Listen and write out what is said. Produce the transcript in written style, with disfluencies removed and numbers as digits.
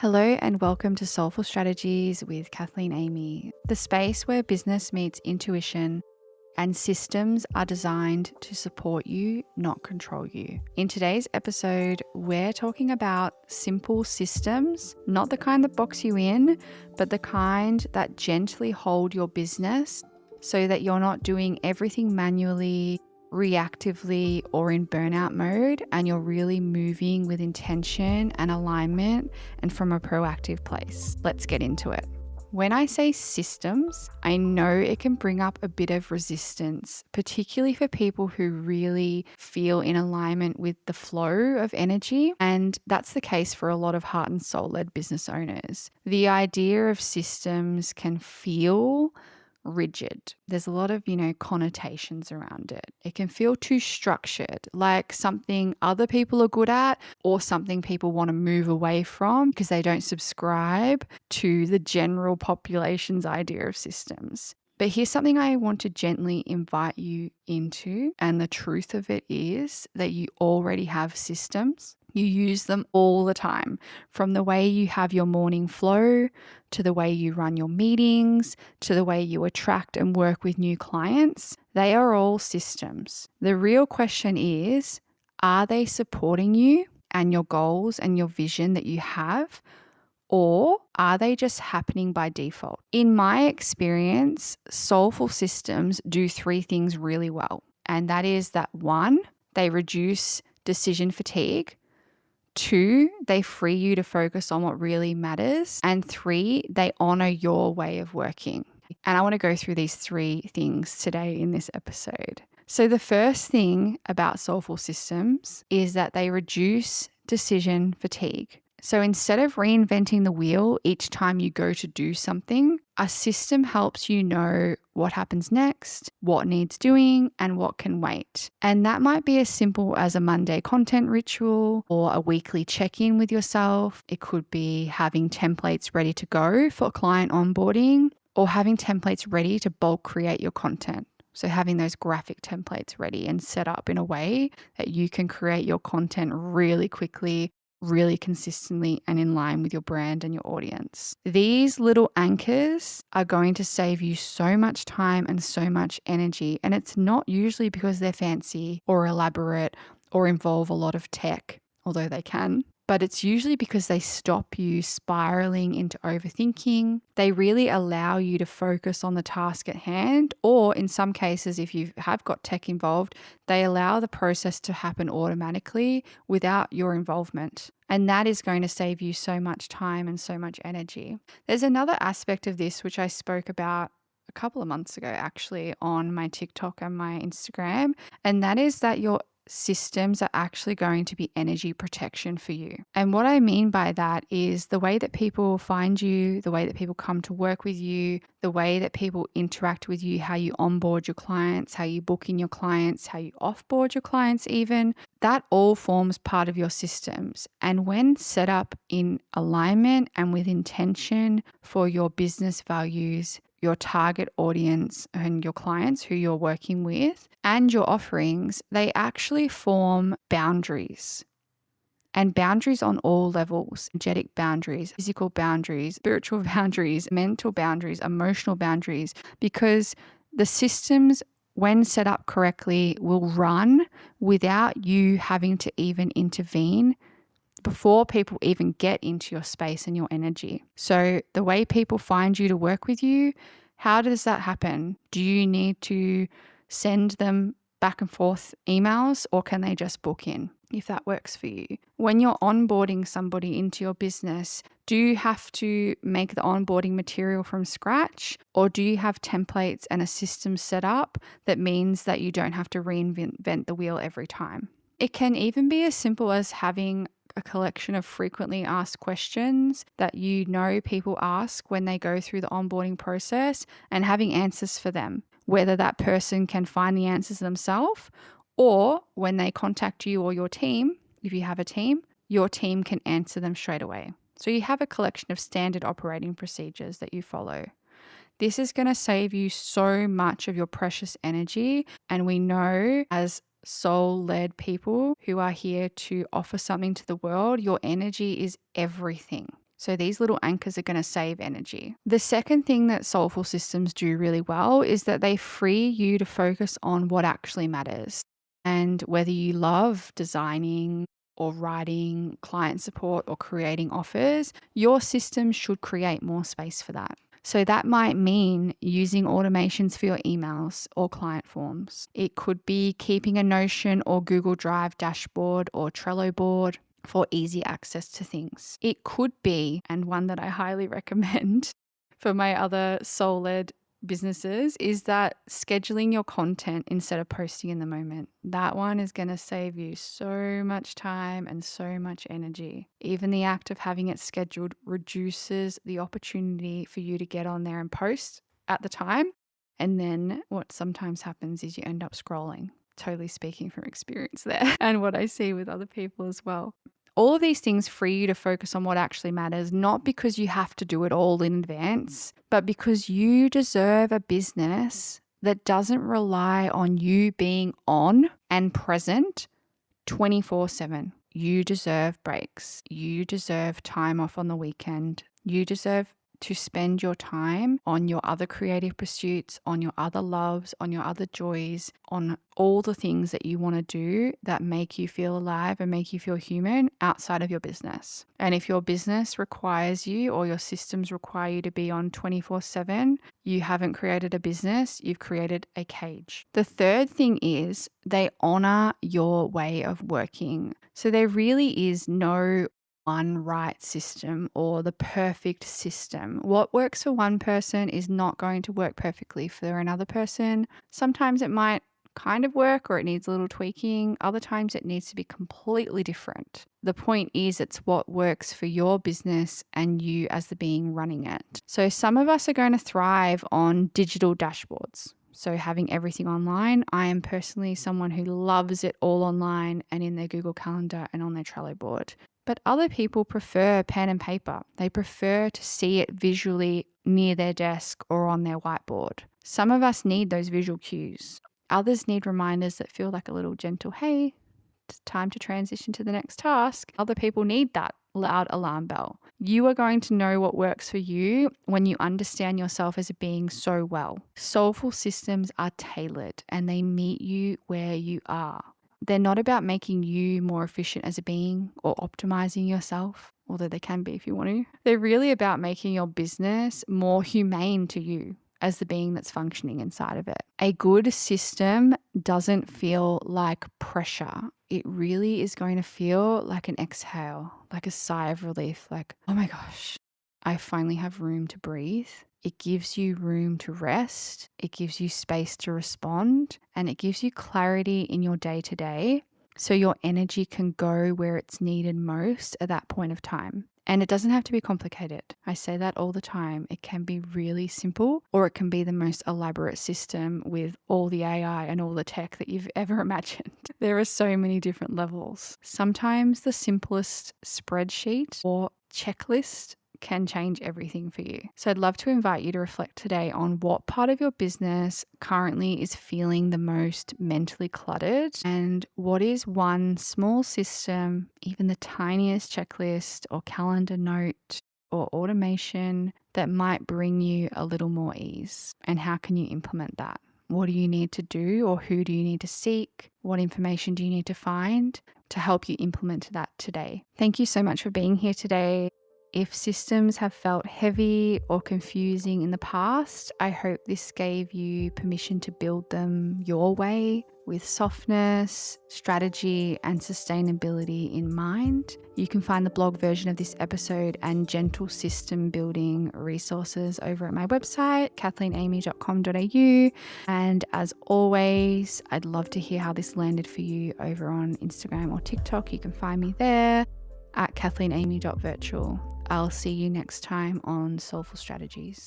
Hello and welcome to Soulful Strategies with Kathleen Amy, the space where business meets intuition and systems are designed to support you, not control you. In today's episode, we're talking about simple systems, not the kind that box you in, but the kind that gently hold your business so that you're not doing everything manually, reactively, or in burnout mode, and you're really moving with intention and alignment and from a proactive place. Let's get into it. When I say systems, I know it can bring up a bit of resistance, particularly for people who really feel in alignment with the flow of energy. And that's the case for a lot of heart and soul led business owners. The idea of systems can feel rigid. There's a lot of, connotations around it. It can feel too structured, like something other people are good at or something people want to move away from because they don't subscribe to the general population's idea of systems. But here's something I want to gently invite you into, and the truth of it is that you already have systems. You use them all the time, from the way you have your morning flow, to the way you run your meetings, to the way you attract and work with new clients. They are all systems. The real question is, are they supporting you and your goals and your vision that you have? Or are they just happening by default? In my experience, soulful systems do three things really well. And that is that one, they reduce decision fatigue. Two, they free you to focus on what really matters. And three, they honor your way of working. And I want to go through these three things today in this episode. So the first thing about soulful systems is that they reduce decision fatigue. So instead of reinventing the wheel each time you go to do something, a system helps you know what happens next, what needs doing, and what can wait. And that might be as simple as a Monday content ritual or a weekly check-in with yourself. It could be having templates ready to go for client onboarding or having templates ready to bulk create your content. So having those graphic templates ready and set up in a way that you can create your content really quickly, really consistently, and in line with your brand and your audience. These little anchors are going to save you so much time and so much energy. And it's not usually because they're fancy or elaborate or involve a lot of tech, although they can. But it's usually because they stop you spiraling into overthinking. They really allow you to focus on the task at hand, or in some cases, if you have got tech involved, they allow the process to happen automatically without your involvement. And that is going to save you so much time and so much energy. There's another aspect of this, which I spoke about a couple of months ago, actually, on my TikTok and my Instagram, and that is that your systems are actually going to be energy protection for you. And what I mean by that is the way that people find you, the way that people come to work with you, the way that people interact with you, how you onboard your clients, how you book in your clients, how you offboard your clients even, that all forms part of your systems. And when set up in alignment and with intention for your business values, your target audience and your clients who you're working with and your offerings, they actually form boundaries. And boundaries on all levels: energetic boundaries, physical boundaries, spiritual boundaries, mental boundaries, emotional boundaries, because the systems, when set up correctly, will run without you having to even intervene before people even get into your space and your energy. So the way people find you to work with you, how does that happen? Do you need to send them back and forth emails, or can they just book in if that works for you? When you're onboarding somebody into your business, do you have to make the onboarding material from scratch, or do you have templates and a system set up that means that you don't have to reinvent the wheel every time? It can even be as simple as having a collection of frequently asked questions that you know people ask when they go through the onboarding process and having answers for them, whether that person can find the answers themselves or when they contact you or your team, if you have a team, your team can answer them straight away. So you have a collection of standard operating procedures that you follow. This is going to save you so much of your precious energy. And we know as soul-led people who are here to offer something to the world, your energy is everything. So these little anchors are going to save energy. The second thing that soulful systems do really well is that they free you to focus on what actually matters. And whether you love designing or writing, client support, or creating offers, your system should create more space for that. So that might mean using automations for your emails or client forms. It could be keeping a Notion or Google Drive dashboard or Trello board for easy access to things. It could be, and one that I highly recommend for my other soul-led businesses, is that scheduling your content instead of posting in the moment. That one is going to save you so much time and so much energy. Even the act of having it scheduled reduces the opportunity for you to get on there and post at the time. And then what sometimes happens is you end up scrolling. Totally speaking from experience there and what I see with other people as well. All of these things free you to focus on what actually matters, not because you have to do it all in advance, but because you deserve a business that doesn't rely on you being on and present 24/7. You deserve breaks. You deserve time off on the weekend. You deserve to spend your time on your other creative pursuits, on your other loves, on your other joys, on all the things that you want to do that make you feel alive and make you feel human outside of your business. And if your business requires you or your systems require you to be on 24/7, you haven't created a business, you've created a cage. The third thing is they honor your way of working. So there really is no one right system or the perfect system. What works for one person is not going to work perfectly for another person. Sometimes it might kind of work or it needs a little tweaking. Other times it needs to be completely different. The point is it's what works for your business and you as the being running it. So some of us are going to thrive on digital dashboards. So having everything online. I am personally someone who loves it all online and in their Google Calendar and on their Trello board. But other people prefer pen and paper. They prefer to see it visually near their desk or on their whiteboard. Some of us need those visual cues. Others need reminders that feel like a little gentle, hey, it's time to transition to the next task. Other people need that loud alarm bell. You are going to know what works for you when you understand yourself as a being so well. Soulful systems are tailored and they meet you where you are. They're not about making you more efficient as a being or optimizing yourself, although they can be if you want to. They're really about making your business more humane to you as the being that's functioning inside of it. A good system doesn't feel like pressure. It really is going to feel like an exhale, like a sigh of relief, like, oh my gosh, I finally have room to breathe. It gives you room to rest. It gives you space to respond, and it gives you clarity in your day-to-day so your energy can go where it's needed most at that point of time. And it doesn't have to be complicated. I say that all the time. It can be really simple, or it can be the most elaborate system with all the AI and all the tech that you've ever imagined. There are so many different levels. Sometimes the simplest spreadsheet or checklist can change everything for you. So I'd love to invite you to reflect today on what part of your business currently is feeling the most mentally cluttered, and what is one small system, even the tiniest checklist or calendar note or automation that might bring you a little more ease, and how can you implement that? What do you need to do, or who do you need to seek? What information do you need to find to help you implement that today? Thank you so much for being here today. If systems have felt heavy or confusing in the past, I hope this gave you permission to build them your way with softness, strategy, and sustainability in mind. You can find the blog version of this episode and gentle system building resources over at my website, kathleenamy.com.au. And as always, I'd love to hear how this landed for you over on Instagram or TikTok. You can find me there at kathleenamy.virtual. I'll see you next time on Soulful Strategies.